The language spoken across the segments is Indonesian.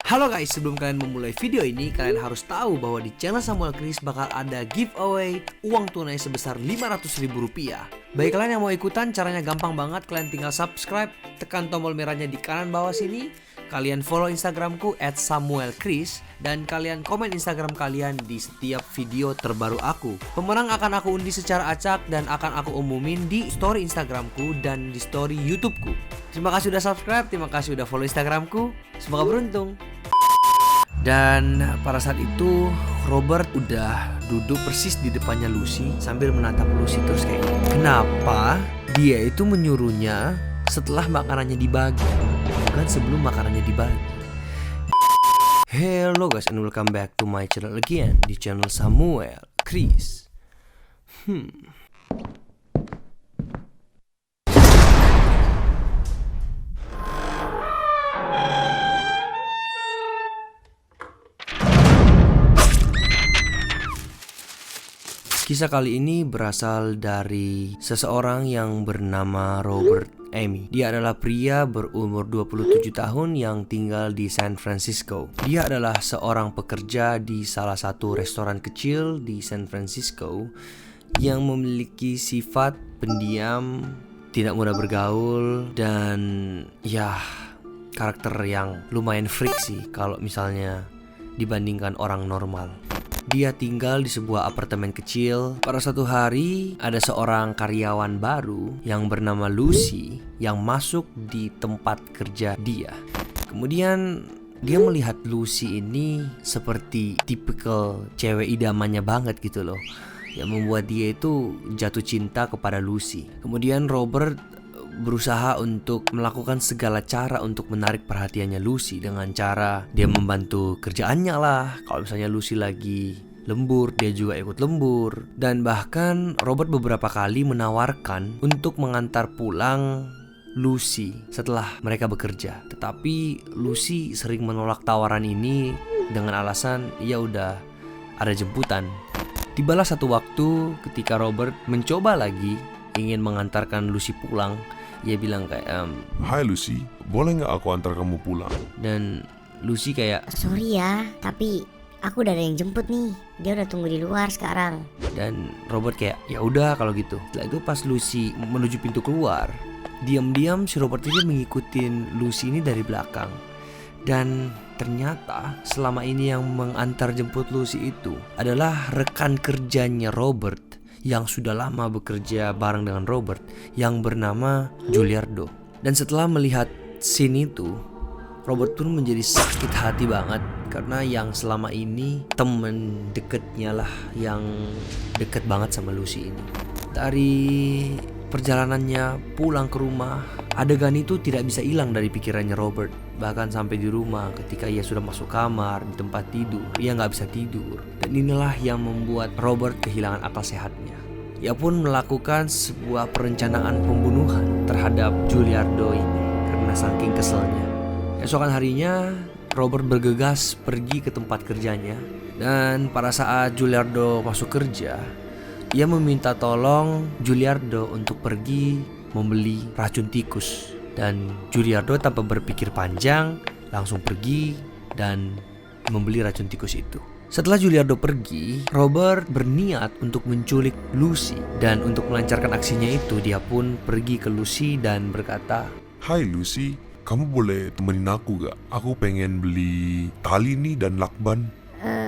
Halo guys, sebelum kalian memulai video ini, kalian harus tahu bahwa di channel Samuel Chris bakal ada giveaway uang tunai sebesar Rp500.000. Bagi kalian yang mau ikutan, caranya gampang banget. Kalian tinggal subscribe, tekan tombol merahnya di kanan bawah sini. Kalian follow Instagramku @SamuelChris dan kalian komen Instagram kalian di setiap video terbaru aku. Pemenang akan aku undi secara acak dan akan aku umumin di story Instagramku dan di story YouTubeku. Terima kasih udah subscribe, terima kasih udah follow Instagramku. Semoga beruntung. Dan pada saat itu Robert udah duduk persis di depannya Lucy sambil menatap Lucy terus kayak gini. Kenapa dia itu menyuruhnya setelah makanannya dibagi, bukan sebelum makanannya dibagi? Hello guys and welcome back to my channel again, di channel Samuel Chris. Kisah kali ini berasal dari seseorang yang bernama Robert Amy. Dia adalah pria berumur 27 tahun yang tinggal di San Francisco. Dia adalah seorang pekerja di salah satu restoran kecil di San Francisco yang memiliki sifat pendiam, tidak mudah bergaul, dan ya karakter yang lumayan freak sih kalau misalnya dibandingkan orang normal. Dia tinggal di sebuah apartemen kecil. Pada suatu hari, ada seorang karyawan baru yang bernama Lucy yang masuk di tempat kerja dia. Kemudian dia melihat Lucy ini seperti tipikal cewek idamannya banget gitu loh, yang membuat dia itu jatuh cinta kepada Lucy. Kemudian Robert berusaha untuk melakukan segala cara untuk menarik perhatiannya Lucy dengan cara dia membantu kerjaannya lah. Kalau misalnya Lucy lagi lembur, dia juga ikut lembur. Dan bahkan Robert beberapa kali menawarkan untuk mengantar pulang Lucy setelah mereka bekerja. Tetapi Lucy sering menolak tawaran ini dengan alasan ya udah ada jemputan. Tibalah satu waktu ketika Robert mencoba lagi ingin mengantarkan Lucy pulang. Dia bilang kayak Hai Lucy, boleh nggak aku antar kamu pulang? Dan Lucy kayak sorry ya, tapi aku udah ada yang jemput nih. Dia udah tunggu di luar sekarang. Dan Robert kayak ya udah kalau gitu. Setelah itu pas Lucy menuju pintu keluar, diam-diam si Robert ini mengikutin Lucy ini dari belakang. Dan ternyata selama ini yang mengantar jemput Lucy itu adalah rekan kerjanya Robert yang sudah lama bekerja bareng dengan Robert, yang bernama Giuliardo. Dan setelah melihat scene itu, Robert pun menjadi sakit hati banget, karena yang selama ini temen deketnya lah yang deket banget sama Lucy ini. Dari perjalanannya pulang ke rumah, adegan itu tidak bisa hilang dari pikirannya Robert. Bahkan sampai di rumah, ketika ia sudah masuk kamar, di tempat tidur, ia nggak bisa tidur. Dan inilah yang membuat Robert kehilangan akal sehatnya. Ia pun melakukan sebuah perencanaan pembunuhan terhadap Giuliardo ini karena saking keselnya. Esokan harinya, Robert bergegas pergi ke tempat kerjanya. Dan pada saat Giuliardo masuk kerja, ia meminta tolong Giuliardo untuk pergi membeli racun tikus. Dan Giuliardo tanpa berpikir panjang langsung pergi dan membeli racun tikus itu. Setelah Giuliardo pergi, Robert berniat untuk menculik Lucy. Dan untuk melancarkan aksinya itu, dia pun pergi ke Lucy dan berkata, Hai Lucy, kamu boleh temenin aku gak? Aku pengen beli tali nih dan lakban.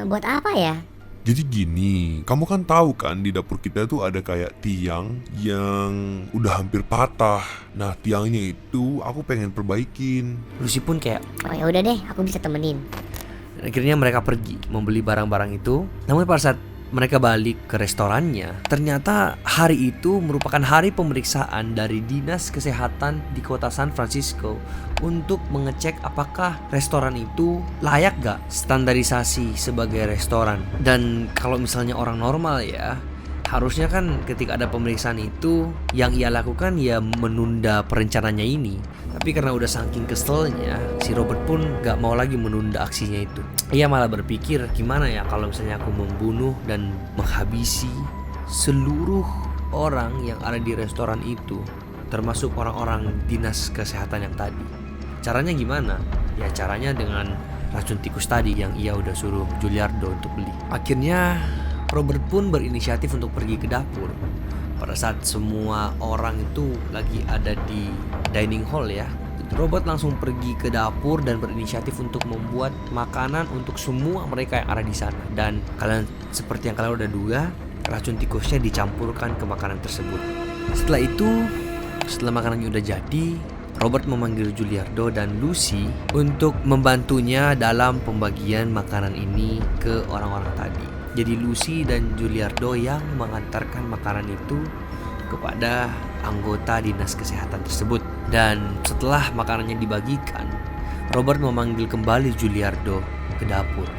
Buat apa ya? Jadi gini, kamu kan tahu kan di dapur kita tuh ada kayak tiang yang udah hampir patah. Nah tiangnya itu aku pengen perbaikin. Lucy pun kayak Oh ya udah deh, aku bisa temenin. akhirnya mereka pergi membeli barang-barang itu. Namun pada saat mereka balik ke restorannya, ternyata hari itu merupakan hari pemeriksaan dari Dinas Kesehatan di kota San Francisco untuk mengecek apakah restoran itu layak gak standarisasi sebagai restoran. Dan kalau misalnya orang normal ya, harusnya kan ketika ada pemeriksaan itu yang ia lakukan ya menunda perencanaannya ini. Tapi karena udah saking keselnya, si Robert pun gak mau lagi menunda aksinya itu. Ia malah berpikir, gimana ya kalau misalnya aku membunuh dan menghabisi seluruh orang yang ada di restoran itu, termasuk orang-orang dinas kesehatan yang tadi. Caranya gimana? Ya caranya dengan racun tikus tadi yang ia udah suruh Giuliardo untuk beli. Akhirnya Robert pun berinisiatif untuk pergi ke dapur. Pada saat semua orang itu lagi ada di dining hall ya, Robert langsung pergi ke dapur dan berinisiatif untuk membuat makanan untuk semua mereka yang ada di sana. Dan seperti yang kalian udah duga, racun tikusnya dicampurkan ke makanan tersebut. Setelah makanannya udah jadi, Robert memanggil Giuliardo dan Lucy untuk membantunya dalam pembagian makanan ini ke orang-orang tadi. Jadi Lucy dan Giuliardo yang mengantarkan makanan itu kepada anggota dinas kesehatan tersebut. Dan setelah makanannya dibagikan, Robert memanggil kembali Giuliardo ke dapur.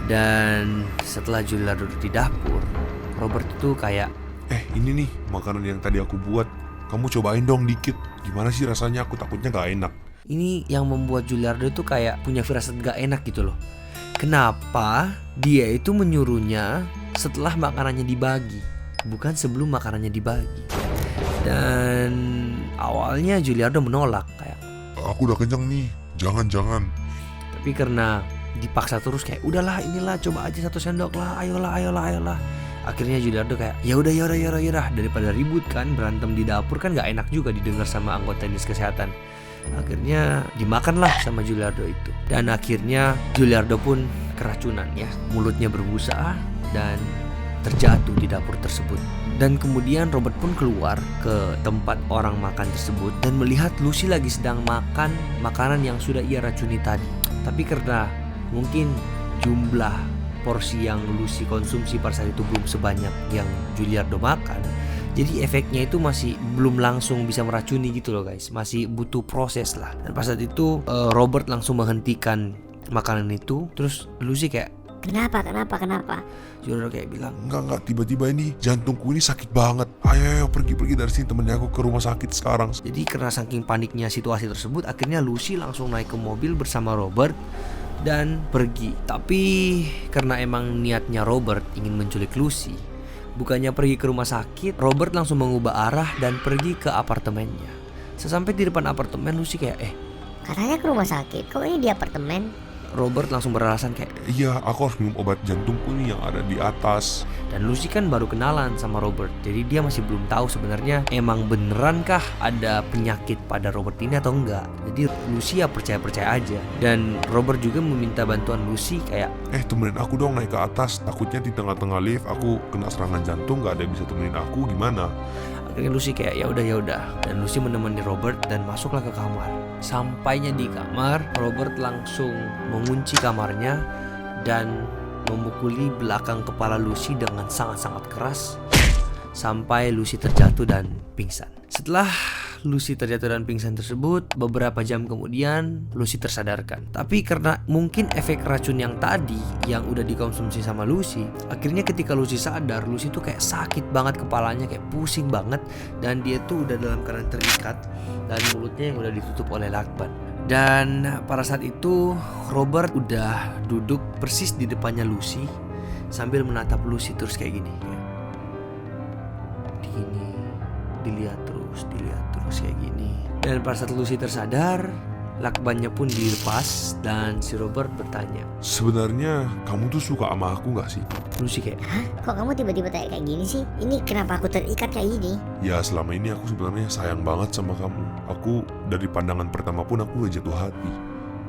Dan setelah Giuliardo di dapur, Robert itu kayak, ini nih makanan yang tadi aku buat. Kamu cobain dong dikit. Gimana sih rasanya? Aku takutnya gak enak. Ini yang membuat Giuliardo itu kayak punya firasat gak enak gitu loh. Kenapa dia itu menyuruhnya setelah makanannya dibagi, bukan sebelum makanannya dibagi? Dan awalnya Giuliardo menolak kayak, Aku udah kenyang nih, jangan. tapi karena dipaksa terus kayak, udahlah inilah coba aja 1 sendok lah, ayolah. Akhirnya Giuliardo kayak, ya udah daripada ribut kan, berantem di dapur kan gak enak juga didengar sama anggota dinas kesehatan. Akhirnya dimakanlah sama Giuliardo itu. Dan akhirnya Giuliardo pun keracunan ya, mulutnya berbusa dan terjatuh di dapur tersebut. Dan kemudian Robert pun keluar ke tempat orang makan tersebut dan melihat Lucy lagi sedang makan makanan yang sudah ia racuni tadi. Tapi karena mungkin jumlah porsi yang Lucy konsumsi pada saat itu belum sebanyak yang Giuliardo makan, jadi efeknya itu masih belum langsung bisa meracuni gitu loh guys, masih butuh proses lah. Dan pada saat itu Robert langsung menghentikan makanan itu. Terus Lucy kayak, Kenapa? Giuliardo kayak bilang, Enggak, tiba-tiba ini jantungku ini sakit banget. Ayo pergi dari sini, temennya aku ke rumah sakit sekarang. jadi karena saking paniknya situasi tersebut, akhirnya Lucy langsung naik ke mobil bersama Robert dan pergi. Tapi karena emang niatnya Robert ingin menculik Lucy, bukannya pergi ke rumah sakit, Robert langsung mengubah arah dan pergi ke apartemennya. Sesampai di depan apartemen, Lucy kayak, Katanya ke rumah sakit, kok ini di apartemen? Robert langsung beralasan kayak, Iya, aku harus minum obat jantungku nih yang ada di atas. dan Lucy kan baru kenalan sama Robert, jadi dia masih belum tahu sebenarnya emang benerankah ada penyakit pada Robert ini atau enggak. Jadi Lucy ya percaya aja. Dan Robert juga meminta bantuan Lucy kayak, Temenin aku dong naik ke atas. Takutnya di tengah-tengah lift aku kena serangan jantung, gak ada yang bisa temenin aku, gimana? akhirnya Lucy kayak ya udah. Dan Lucy menemani Robert dan masuklah ke kamar. Sampainya di kamar, Robert langsung mengunci kamarnya dan memukuli belakang kepala Lucy dengan sangat-sangat keras sampai Lucy terjatuh dan pingsan. Setelah Lucy terjatuh dan pingsan tersebut, beberapa jam kemudian Lucy tersadarkan. Tapi karena mungkin efek racun yang tadi yang udah dikonsumsi sama Lucy, akhirnya ketika Lucy sadar, Lucy tuh kayak sakit banget kepalanya, kayak pusing banget, dan dia tuh udah dalam keadaan terikat dan mulutnya yang udah ditutup oleh lakban. Dan pada saat itu Robert udah duduk persis di depannya Lucy sambil menatap Lucy terus kayak gini. Dilihat terus kayak gini. Dan pada saat Lucy tersadar, lakbannya pun dilepas dan si Robert bertanya, Sebenarnya kamu tuh suka sama aku gak sih? Lucy kayak, Hah? Kok kamu tiba-tiba kayak gini sih? Ini kenapa aku terikat kayak gini? Ya selama ini aku sebenarnya sayang banget sama kamu. Aku dari pandangan pertama pun aku udah jatuh hati.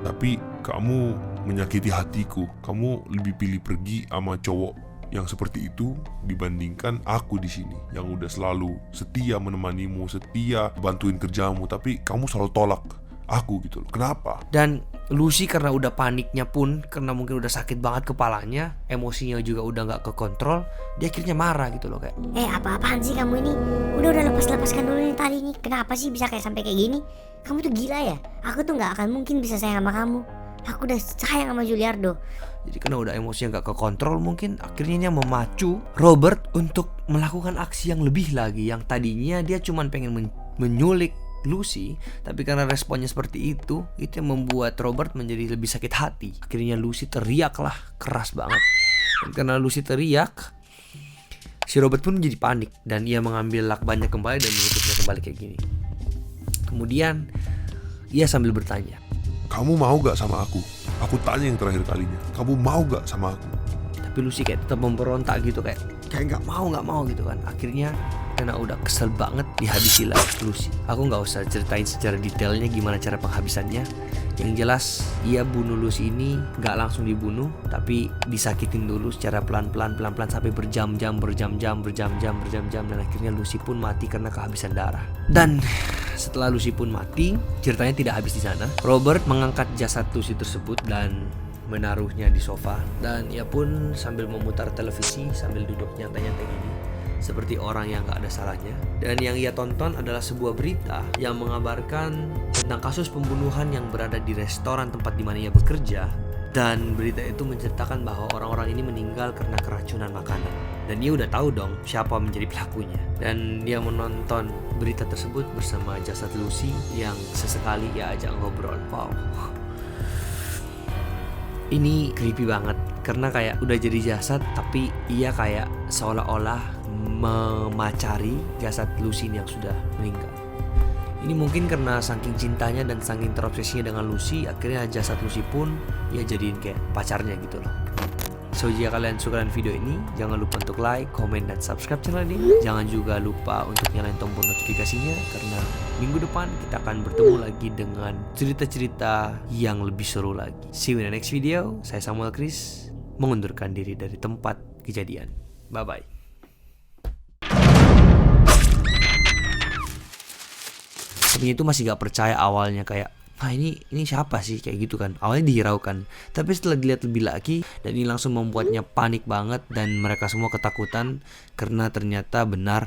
Tapi kamu menyakiti hatiku. Kamu lebih pilih pergi sama cowok yang seperti itu dibandingkan aku di sini yang udah selalu setia menemanimu, setia bantuin kerjamu, tapi kamu selalu tolak aku gitu loh. Kenapa? Dan Lucy karena udah paniknya pun, karena mungkin udah sakit banget kepalanya, emosinya juga udah gak kekontrol, dia akhirnya marah gitu loh kayak, Apa-apaan sih kamu ini? Udah lepaskan dulu nih tali ini. Kenapa sih bisa kayak sampai kayak gini? Kamu tuh gila ya? Aku tuh gak akan mungkin bisa sayang sama kamu. Aku udah sayang sama Giuliardo. Jadi karena udah emosinya gak kekontrol, mungkin akhirnya dia memacu Robert untuk melakukan aksi yang lebih lagi. Yang tadinya dia cuma pengen menyulik Lucy, tapi karena responnya seperti itu yang membuat Robert menjadi lebih sakit hati. Akhirnya Lucy teriak lah keras banget. Dan karena Lucy teriak, si Robert pun menjadi panik dan ia mengambil lakbannya kembali dan menutupnya kembali kayak gini. Kemudian ia sambil bertanya, Kamu mau gak sama aku? Aku tanya yang terakhir kalinya, kamu mau gak sama aku? Tapi Lucy kayak tetap memberontak gitu, kayak nggak mau gitu kan. Akhirnya karena udah kesel banget, dihabisilah Lucy. Aku nggak usah ceritain secara detailnya gimana cara penghabisannya. Yang jelas ia bunuh Lucy ini nggak langsung dibunuh, tapi disakitin dulu secara pelan-pelan sampai berjam-jam dan akhirnya Lucy pun mati karena kehabisan darah. Dan setelah Lucy pun mati, ceritanya tidak habis di sana. Robert mengangkat jasad Lucy tersebut dan menaruhnya di sofa, dan ia pun sambil memutar televisi sambil duduk nyantai-nyantai gini seperti orang yang gak ada salahnya. Dan yang ia tonton adalah sebuah berita yang mengabarkan tentang kasus pembunuhan yang berada di restoran tempat dimana ia bekerja. Dan berita itu menceritakan bahwa orang-orang ini meninggal karena keracunan makanan. Dan ia udah tahu dong siapa menjadi pelakunya. Dan dia menonton berita tersebut bersama jasad Lucy yang sesekali ia ajak ngobrol. Wow, ini creepy banget karena kayak udah jadi jasad tapi ia kayak seolah-olah memacari jasad Lucy yang sudah meninggal. Ini mungkin karena saking cintanya dan saking terobsesinya dengan Lucy, akhirnya jasad Lucy pun ia jadiin kayak pacarnya gitu loh. So jika kalian suka dengan video ini, jangan lupa untuk like, komen, dan subscribe channel ini. Jangan juga lupa untuk nyalain tombol notifikasinya, karena minggu depan kita akan bertemu lagi dengan cerita-cerita yang lebih seru lagi. See you in the next video. Saya Samuel Chris, mengundurkan diri dari tempat kejadian. Bye-bye. Tapi itu masih gak percaya awalnya, kayak ini siapa sih, kayak gitu kan. Awalnya dihiraukan, tapi setelah dilihat lebih lagi, dan ini langsung membuatnya panik banget dan mereka semua ketakutan karena ternyata benar